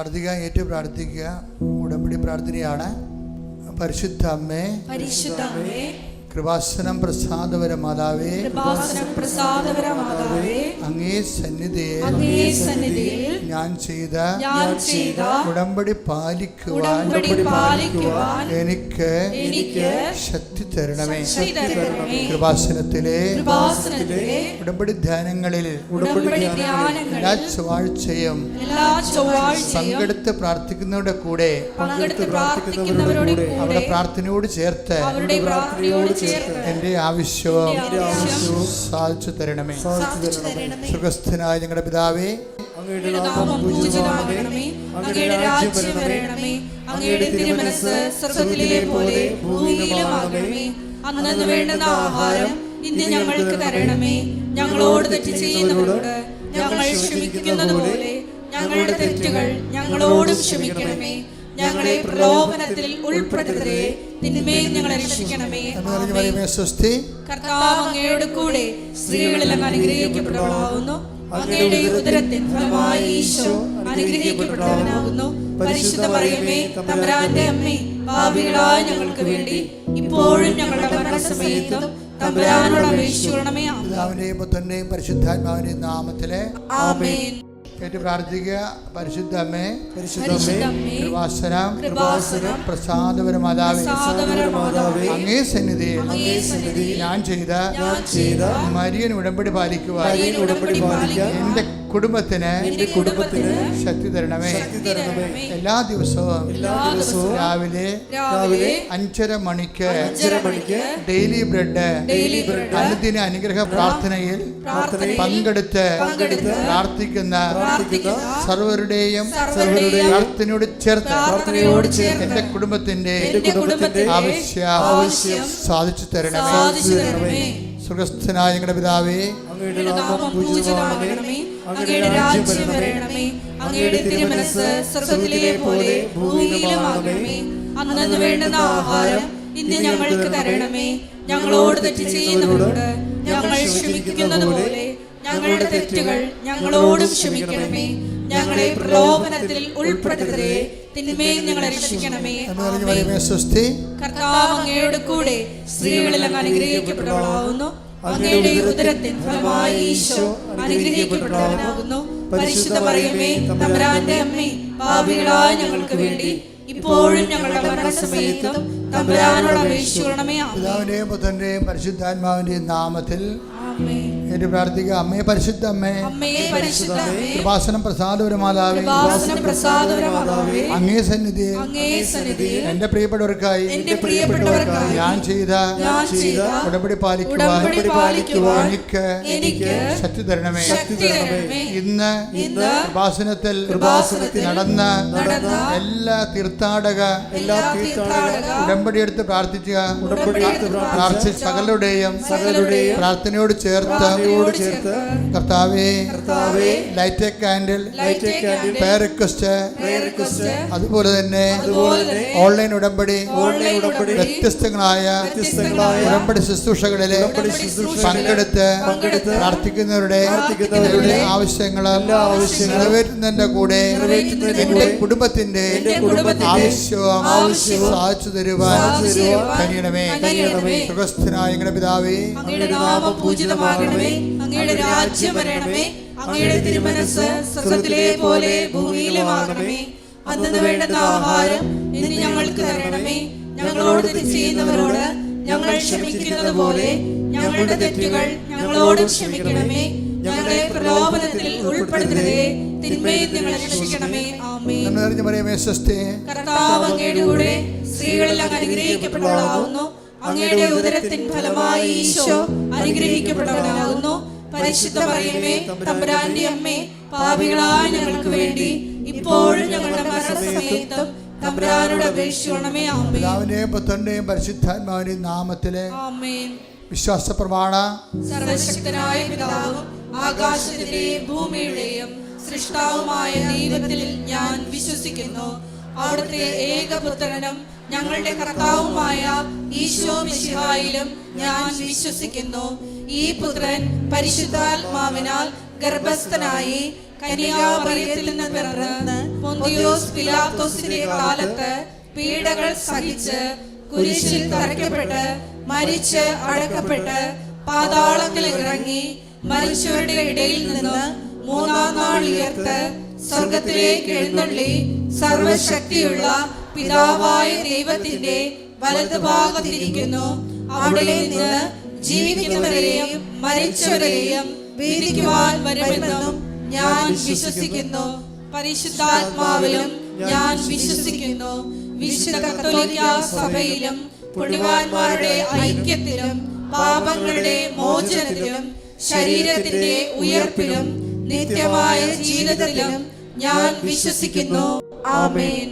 പ്രാർത്ഥിക്കുക, ഏറ്റു പ്രാർത്ഥിക്കുക. ഉടമ്പടി പ്രാർത്ഥനയാണ്. പരിശുദ്ധ അമ്മേ, കൃപാസനം പ്രസാദപര മാതാവേ, അങ്ങേ സന്നിധിയിൽ ഞാൻ ചെയ്ത ഉടമ്പടി പാലിക്കുവാൻ എനിക്ക് ശക്തി തരണമേ. കൃപാസനത്തിലെ ഉടമ്പടി ധ്യാനങ്ങളിൽ എല്ലാ ചൊവ്വാഴ്ചയും പങ്കെടുത്ത് പ്രാർത്ഥിക്കുന്നവരുടെ കൂടെ അവരുടെ പ്രാർത്ഥനയോട് ചേർത്ത് എന്റെ ആവശ്യവും സാധിച്ചു തരണമേ. സുഖസ്ഥനായ ഞങ്ങളുടെ പിതാവേ, അങ്ങയുടെ നാമം പൂജിതമാകണമേ. അങ്ങയുടെ രാജ്യം വരണമേ. അങ്ങയുടെ തിരുമനസ്സ് സ്വർഗ്ഗത്തിലെ പോലെ ഭൂമിയിലുമാകണമേ. അന്നന്ന് വേണ്ടുന്ന ആഹാരം ഇന്ന് ഞങ്ങൾക്ക് തരണമേ. ഞങ്ങളോട് തെറ്റ് ചെയ്യുന്നവരോട് ഞങ്ങൾ ക്ഷമിക്കുന്നത് പോലെ ഞങ്ങളുടെ തെറ്റുകൾ ഞങ്ങളോടും ക്ഷമിക്കണമേ. ഞങ്ങളെ പ്രലോഭനത്തിൽ ഉൾപ്പെടുത്തരുതേ, തിന്മയിൽ ഞങ്ങളെ രക്ഷിക്കണമേ. കർത്താവ് അങ്ങയോട് കൂടെ സ്ത്രീകളിൽ അങ്ങ് അനുഗ്രഹിക്കപ്പെട്ടവളാകുന്നു. അങ്ങയുടെ ഉദരത്തിൻ ഫലമായി ഈശോ അനുഗ്രഹിക്കപ്പെട്ടവനാകുന്നു. പരിശുദ്ധ മറിയമേ, തമ്പുരാന്റെ അമ്മേ, പാപികളായ ഞങ്ങൾക്ക് വേണ്ടി ഇപ്പോഴും ഞങ്ങളുടെ മരണസമയത്തും തമ്പുരാനോട് അപേക്ഷിക്കണമേ. പിതാവിന്റെയും പുത്രന്റെയും പരിശുദ്ധാത്മാവിന്റെയും നാമത്തിലെ ആമേൻ. കേട്ട് പ്രാർത്ഥിക്കുക. പരിശുദ്ധ അമ്മേ, കൃപാസനം പ്രസാദപര മാതാവേ, അങ്ങേ സന്നിധിയിൽ ഞാൻ ചെയ്ത മരിയൻ ഉടമ്പടി പാലിക്കുവാൻ എന്റെ കുടുംബത്തിന് ശക്തി തരണമേ. എല്ലാ ദിവസവും രാവിലെ 5:30 മണിക്ക് ഡെയിലി ബ്രെഡ് അനുദിന അനുഗ്രഹ പ്രാർത്ഥനയിൽ പങ്കെടുത്ത് പ്രാർത്ഥിക്കുന്ന സർവരുടെയും പ്രാർത്ഥനയോട് ചേർത്ത് എന്റെ കുടുംബത്തിന്റെ ആവശ്യം സാധിച്ചു തരണമേ. സ്വർഗ്ഗസ്ഥനായ ഞങ്ങളുടെ പിതാവേ, അങ്ങയുടെ നാമം പൂജിതമാകണമേ. അങ്ങയുടെ രാജ്യം വരണമേ. അങ്ങയുടെ തിരുമനസ്സ് സ്വർഗ്ഗത്തിലെ പോലെ ഭൂമിയിലുമാകണമേ. അന്നന്ന് വേണ്ടുന്ന ആഹാരം ഇന്ന് ഞങ്ങൾക്ക് തരണമേ. ഞങ്ങളോട് തെറ്റ് ചെയ്യുന്നവരോട് ഞങ്ങൾ ക്ഷമിക്കുന്നത് പോലെ ഞങ്ങളുടെ തെറ്റുകൾ ഞങ്ങളോടും ക്ഷമിക്കണമേ. ഞങ്ങളെ പ്രലോഭനത്തിൽ ഉൾപ്പെടുത്തരുതേ, തിന്മയിൽ ഞങ്ങളെ രക്ഷിക്കണമേ. കർത്താവ് അങ്ങയോട് കൂടെ സ്ത്രീകളിൽ അങ്ങ് അനുഗ്രഹിക്കപ്പെട്ടവളാകുന്നു. അങ്ങയുടെ ഉദരത്തിൻ ഫലമായി ഈശോ അനുഗ്രഹിക്കപ്പെട്ടവനാകുന്നു. പരിശുദ്ധ മറിയമേ, തമ്പുരാന്റെ അമ്മേ, പാപികളായ ഞങ്ങൾക്ക് വേണ്ടി ഇപ്പോഴും ഞങ്ങളുടെ മരണസമയത്തും തമ്പുരാനോട് അപേക്ഷിക്കണമേ. പിതാവിന്റെയും പുത്രന്റെയും പരിശുദ്ധാത്മാവിന്റെയും നാമത്തിൽ പ്രാർത്ഥിക്കുക. അമ്മേ, പരിശുദ്ധ അമ്മേ, കൃപാസനം പ്രസാദപര മാതാവേ, അങ്ങേ സന്നിധിയിൽ എന്റെ പ്രിയപ്പെട്ടവർക്കായി ഞാൻ ചെയ്ത ഉടമ്പടി പാലിക്കുവാൻ എനിക്ക് ശക്തി തരണമേ. ഇന്ന് കൃപാസനത്തിൽ നടന്ന എല്ലാ തീർത്ഥാടക ഉടമ്പടി എടുത്ത് പ്രാർത്ഥിച്ച സകലരുടെയും പ്രാർത്ഥനയോട് ചേർത്ത് കർത്താവേ, light a candle prayer request, അതുപോലെ തന്നെ ഓൺലൈൻ ഉടമ്പടി വ്യത്യസ്തങ്ങളായ ഉടമ്പടി ശുശ്രൂഷകളിലെ പങ്കെടുത്ത് പ്രാർത്ഥിക്കുന്നവരുടെ ആവശ്യങ്ങൾ നിറവേറ്റുന്നതിന്റെ കൂടെ എന്റെ കുടുംബത്തിന്റെ ആവശ്യവും സാധിച്ചു തരുവാൻ കഴിയണമേ. സ്വർഗ്ഗസ്ഥനായ ഞങ്ങളുടെ പിതാവേ, അങ്ങയുടെ നാമം പൂജിതമാകണമേ. അങ്ങയുടെ രാജ്യം വരണമേ. അങ്ങയുടെ തിരുമനസ്സ് സ്വർഗ്ഗത്തിലെ പോലെ ഭൂമിയിലുമാകണമേ. അന്നന്ന് വേണ്ടുന്ന ആഹാരം ഇന്ന് ഞങ്ങൾക്ക് തരണമേ. ഞങ്ങളോട് തെറ്റ് ചെയ്യുന്നവരോട് ഞങ്ങൾ ക്ഷമിക്കുന്നത് പോലെ ഞങ്ങളുടെ തെറ്റുകൾ ഞങ്ങളോട് ക്ഷമിക്കണമേ. ഞങ്ങളെ പ്രലോഭനത്തിൽ ഉൾപ്പെടുത്തരുതേ, തിന്മയിൽ ഞങ്ങളെ രക്ഷിക്കണമേ. ആമേൻ. കർത്താവ് അങ്ങയുടെ കൂടെ സ്ത്രീകളിൽ അങ്ങ് അനുഗ്രഹിക്കപ്പെട്ടവളാകുന്നു. അങ്ങയുടെ ഉദരത്തിൻ ഫലമായി ഈശോ അനുഗ്രഹിക്കപ്പെട്ടവനാകുന്നു. പരിശുദ്ധ മറിയമേ, തമ്പുരാന്റെ അമ്മേ, പാപികളായ ഞങ്ങൾക്ക് വേണ്ടി ഇപ്പോഴും ഞങ്ങളുടെ മരണസമയത്തും തമ്പുരാനോട് അപേക്ഷിക്കണമേ. ആമേൻ. പിതാവിന്റെയും പുത്രന്റെയും പരിശുദ്ധാത്മാവിന്റെയും നാമത്തിലെ ആമേൻ. വിശ്വാസ പ്രമാണ. സർവശക്തനായ പിതാവും ആകാശത്തിന്റെയും ഭൂമിയുടെയും സൃഷ്ടാവുമായ ദൈവത്തിൽ ഞാൻ വിശ്വസിക്കുന്നു. അവിടുത്തെ ഏകപുത്രനും ഞങ്ങളുടെ കർത്താവുമായ ഈശോ മിശിഹായിലും ഞാൻ വിശ്വസിക്കുന്നു. ഈ പുത്രൻ പരിശുദ്ധാത്മാവിനാൽ ഗർഭസ്ഥനായി കന്യാമറിയത്തിൽ നിന്ന് പിറന്ന് പൊന്തിയോസ് പിലാത്തോസിന്റെ കാലത്ത് പീഡകൾ സഹിച്ച് കുരിശിൽ തറയ്ക്കപ്പെട്ട് മരിച്ച് അടക്കപ്പെട്ട് പാതാളത്തിൽ ഇറങ്ങി മരിച്ചവരുടെ ഇടയിൽ നിന്ന് മൂന്നാം നാൾ ഉയർത്ത് സ്വർഗത്തിലേക്ക് എഴുന്നള്ളി സർവശക്തിയുള്ള പിതാവായ ദൈവത്തിന്റെ വലതുഭാഗത്തിരിക്കുന്നു. അവിടെ നിന്ന് ജീവിക്കുന്നവരെയും മരിച്ചവരെയും വിധിക്കുവാൻ വരുമെന്നും ഞാൻ വിശ്വസിക്കുന്നു. പരിശുദ്ധാത്മാവിലും ഞാൻ വിശ്വസിക്കുന്നു. വിശുദ്ധ കത്തോലിക്ക സഭയിലും പുണ്യവാന്മാരുടെ ഐക്യത്തിലും പാപങ്ങളുടെ മോചനത്തിലും ശരീരത്തിന്റെ ഉയർപ്പിലും നിത്യമായ ജീവിതത്തിലും ഞാൻ വിശ്വസിക്കുന്നു. ആമേൻ.